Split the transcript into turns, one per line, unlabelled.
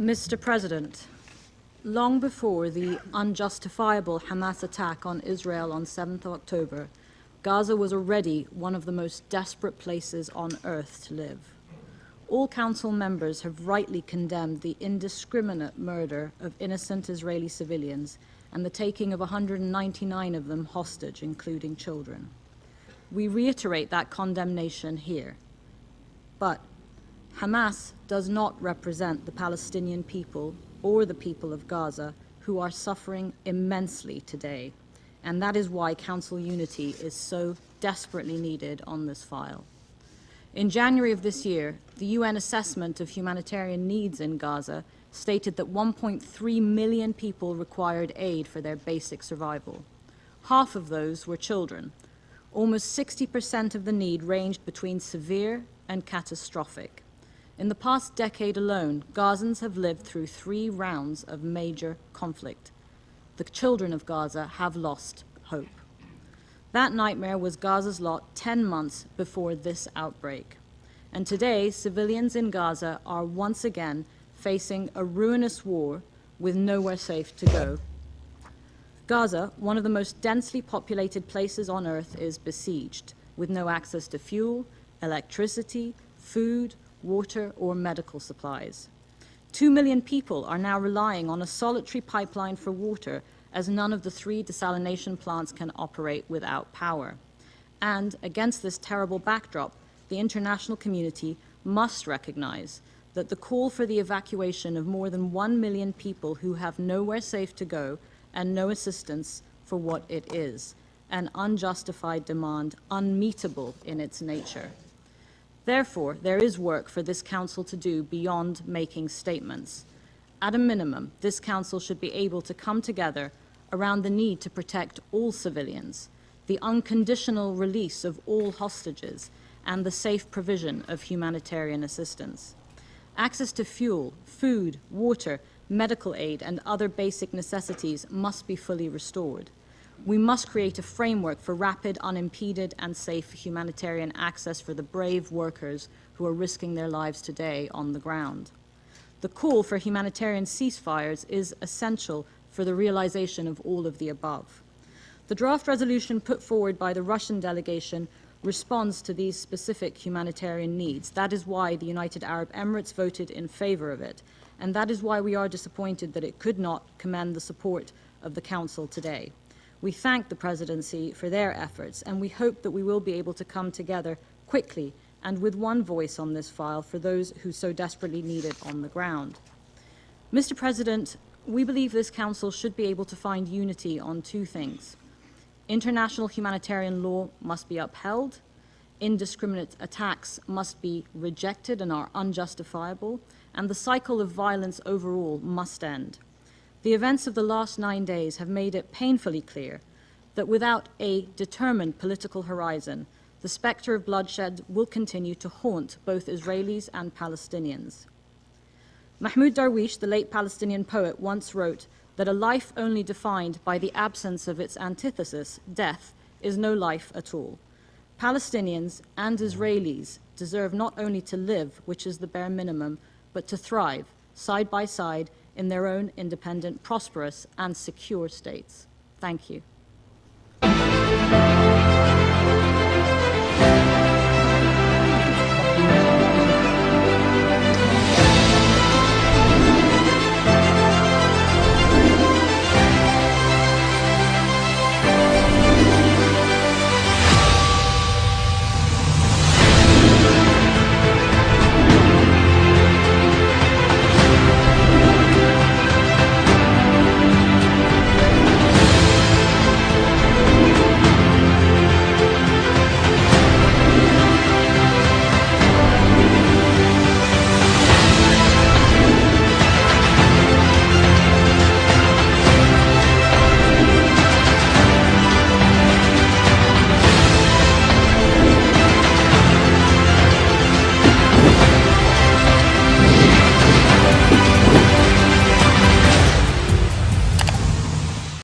Mr. President, long before the unjustifiable Hamas attack on Israel on 7th of October, Gaza was already one of the most desperate places on earth to live. All Council members have rightly condemned the indiscriminate murder of innocent Israeli civilians and the taking of 199 of them hostage, including children. We reiterate that condemnation here. But Hamas does not represent the Palestinian people or the people of Gaza, who are suffering immensely today, and that is why Council unity is so desperately needed on this file. In January of this year, the UN assessment of humanitarian needs in Gaza stated that 1.3 million people required aid for their basic survival. Half of those were children. Almost 60% of the need ranged between severe and catastrophic. In the past decade alone, Gazans have lived through 3 rounds of major conflict. The children of Gaza have lost hope. That nightmare was Gaza's lot 10 months before this outbreak. And today, civilians in Gaza are once again facing a ruinous war with nowhere safe to go. Gaza, one of the most densely populated places on earth, is besieged, with no access to fuel, electricity, food, water, or medical supplies. 2 million people are now relying on a solitary pipeline for water, as none of the 3 desalination plants can operate without power. And against this terrible backdrop, the international community must recognize that the call for the evacuation of more than 1 million people who have nowhere safe to go and no assistance for what it is, an unjustified demand unmeetable in its nature. Therefore, there is work for this Council to do beyond making statements. At a minimum, this Council should be able to come together around the need to protect all civilians, the unconditional release of all hostages, and the safe provision of humanitarian assistance. Access to fuel, food, water, medical aid, and other basic necessities must be fully restored. We must create a framework for rapid, unimpeded, and safe humanitarian access for the brave workers who are risking their lives today on the ground. The call for humanitarian ceasefires is essential for the realization of all of the above. The draft resolution put forward by the Russian delegation responds to these specific humanitarian needs. That is why the United Arab Emirates voted in favor of it, and that is why we are disappointed that it could not commend the support of the Council today. We thank the Presidency for their efforts, and we hope that we will be able to come together quickly and with one voice on this file for those who so desperately need it on the ground. Mr. President, we believe this Council should be able to find unity on 2 things. International humanitarian law must be upheld, indiscriminate attacks must be rejected and are unjustifiable, and the cycle of violence overall must end. The events of the last 9 days have made it painfully clear that without a determined political horizon, the specter of bloodshed will continue to haunt both Israelis and Palestinians. Mahmoud Darwish, the late Palestinian poet, once wrote that a life only defined by the absence of its antithesis, death, is no life at all. Palestinians and Israelis deserve not only to live, which is the bare minimum, but to thrive, side by side, in their own independent, prosperous, and secure states. Thank you.